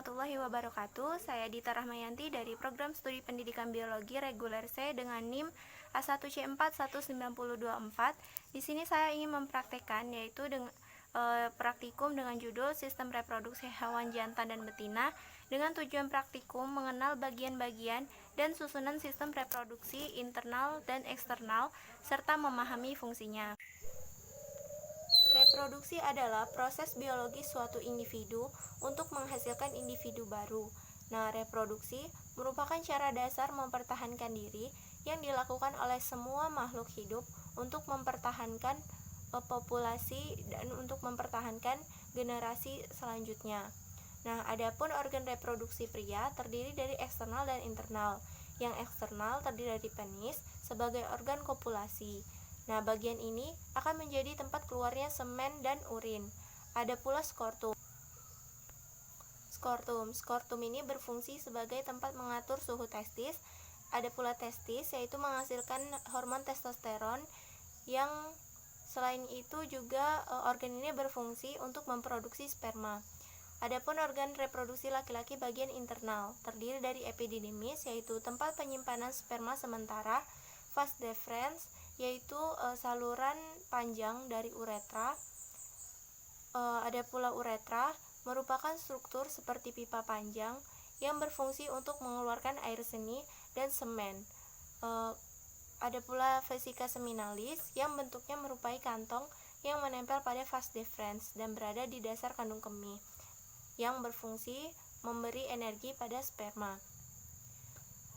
warahmatullahi wabarakatuh. Saya Dita Rahmayanti dari Program Studi Pendidikan Biologi Reguler C dengan NIM A1C41924. Di sini saya ingin mempraktekkan yaitu praktikum dengan judul Sistem Reproduksi Hewan Jantan dan Betina dengan tujuan praktikum mengenal bagian-bagian dan susunan sistem reproduksi internal dan eksternal serta memahami fungsinya. Reproduksi adalah proses biologis suatu individu untuk menghasilkan individu baru. Nah, reproduksi merupakan cara dasar mempertahankan diri yang dilakukan oleh semua makhluk hidup untuk mempertahankan populasi dan untuk mempertahankan generasi selanjutnya. Nah, adapun organ reproduksi pria terdiri dari eksternal dan internal. Yang eksternal terdiri dari penis sebagai organ kopulasi. Nah, bagian ini akan menjadi tempat keluarnya semen dan urin. Ada pula skortum. Skortum ini berfungsi sebagai tempat mengatur suhu testis. Ada pula testis, yaitu menghasilkan hormon testosteron yang selain itu juga organ ini berfungsi untuk memproduksi sperma. Adapun organ reproduksi laki-laki bagian internal terdiri dari epididymis, yaitu tempat penyimpanan sperma sementara, vas deferens, yaitu saluran panjang dari uretra. Ada pula uretra, merupakan struktur seperti pipa panjang yang berfungsi untuk mengeluarkan air seni dan semen. Ada pula vesika seminalis yang bentuknya merupai kantong yang menempel pada vas deferens dan berada di dasar kandung kemih, yang berfungsi memberi energi pada sperma.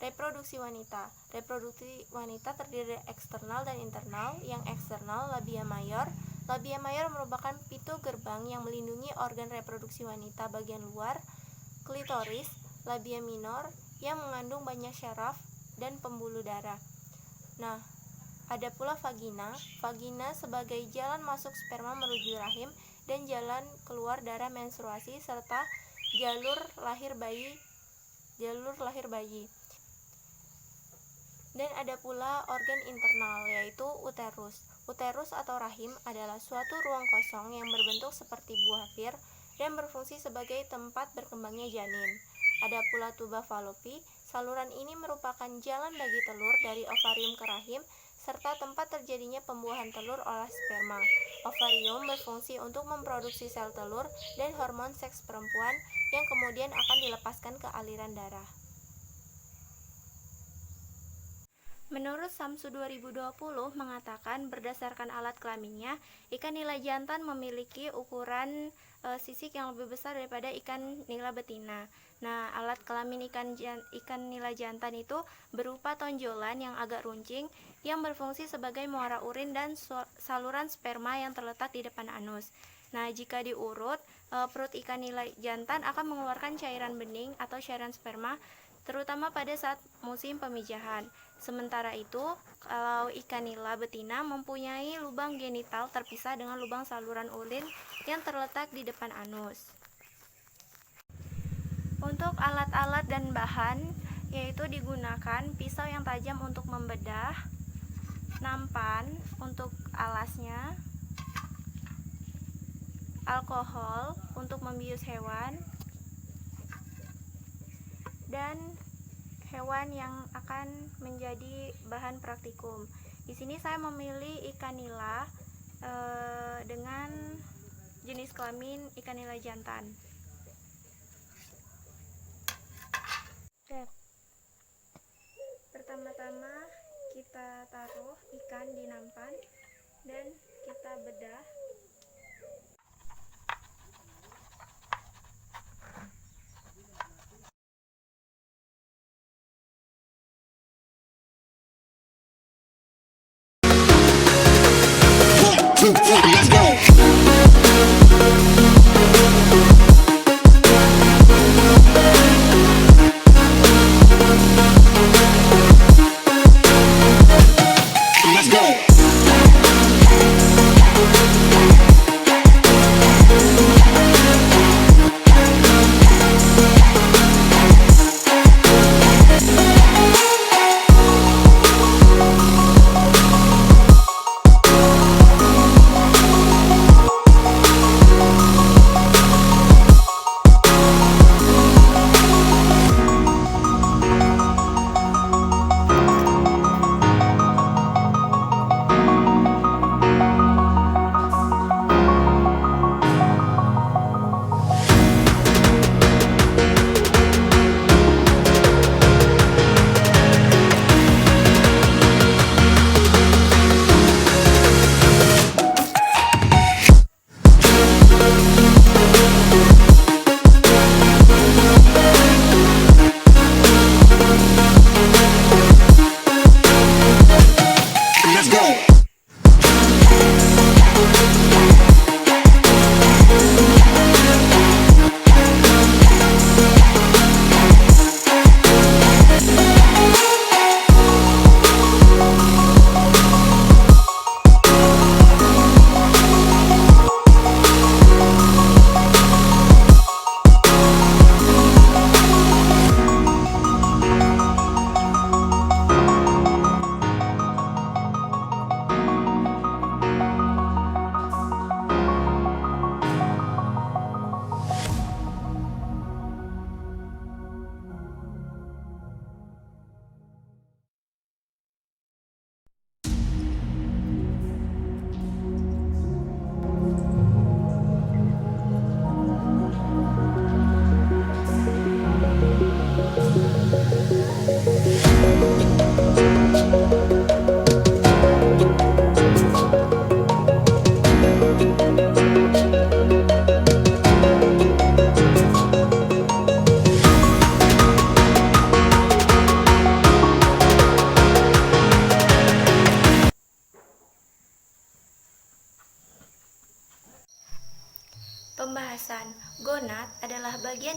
Reproduksi wanita. Reproduksi wanita terdiri dari eksternal dan internal. Yang eksternal, labia mayor. Labia mayor merupakan pintu gerbang yang melindungi organ reproduksi wanita bagian luar. Klitoris, labia minor yang mengandung banyak syaraf dan pembuluh darah. Nah, ada pula vagina. Vagina sebagai jalan masuk sperma menuju rahim dan jalan keluar darah menstruasi serta jalur lahir bayi. Dan ada pula organ internal, yaitu uterus. Uterus atau rahim adalah suatu ruang kosong yang berbentuk seperti buah pir dan berfungsi sebagai tempat berkembangnya janin. Ada pula tuba fallopi. Saluran ini merupakan jalan bagi telur dari ovarium ke rahim serta tempat terjadinya pembuahan telur oleh sperma. Ovarium berfungsi untuk memproduksi sel telur dan hormon seks perempuan yang kemudian akan dilepaskan ke aliran darah. Menurut Samsu 2020 mengatakan berdasarkan alat kelaminnya, ikan nila jantan memiliki ukuran sisik yang lebih besar daripada ikan nila betina. Nah, alat kelamin ikan nila jantan itu berupa tonjolan yang agak runcing yang berfungsi sebagai muara urin dan saluran sperma yang terletak di depan anus. Nah, jika diurut, perut ikan nila jantan akan mengeluarkan cairan bening atau cairan sperma terutama pada saat musim pemijahan. Sementara itu, kalau ikan nila betina mempunyai lubang genital terpisah dengan lubang saluran urin yang terletak di depan anus. Untuk alat-alat dan bahan, yaitu digunakan pisau yang tajam untuk membedah, nampan untuk alasnya, alkohol untuk membius hewan, dan hewan yang akan menjadi bahan praktikum. Di sini saya memilih ikan nila dengan jenis kelamin ikan nila jantan. Pertama-tama kita taruh ikan di nampan dan kita bedah. Let's go.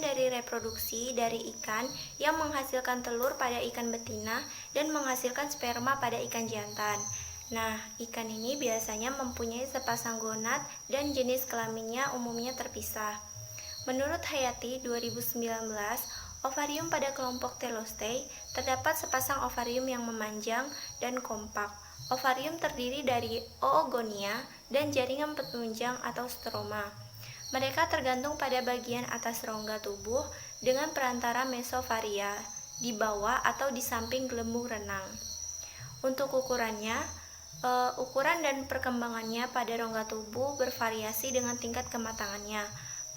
dari reproduksi dari ikan yang menghasilkan telur pada ikan betina dan menghasilkan sperma pada ikan jantan. Nah, ikan ini biasanya mempunyai sepasang gonad dan jenis kelaminnya umumnya terpisah. Menurut Hayati 2019, ovarium pada kelompok Telostei terdapat sepasang ovarium yang memanjang dan kompak. Ovarium terdiri dari oogonia dan jaringan penunjang atau stroma. Mereka tergantung pada bagian atas rongga tubuh dengan perantara mesofaria di bawah atau di samping gelembung renang. Untuk ukurannya, ukuran dan perkembangannya pada rongga tubuh bervariasi dengan tingkat kematangannya.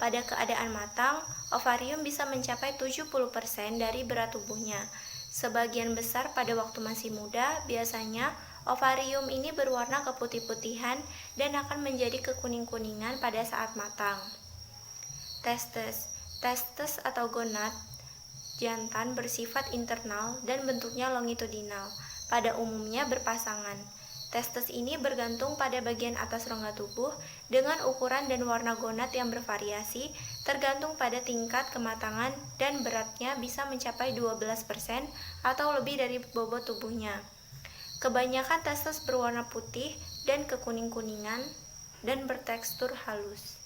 Pada keadaan matang, ovarium bisa mencapai 70% dari berat tubuhnya. Sebagian besar pada waktu masih muda, biasanya ovarium ini berwarna keputih-putihan dan akan menjadi kekuning-kuningan pada saat matang. Testes atau gonad jantan bersifat internal dan bentuknya longitudinal, pada umumnya berpasangan. Testes ini bergantung pada bagian atas rongga tubuh dengan ukuran dan warna gonad yang bervariasi tergantung pada tingkat kematangan dan beratnya bisa mencapai 12% atau lebih dari bobot tubuhnya. Kebanyakan testes berwarna putih dan kekuning-kuningan dan bertekstur halus.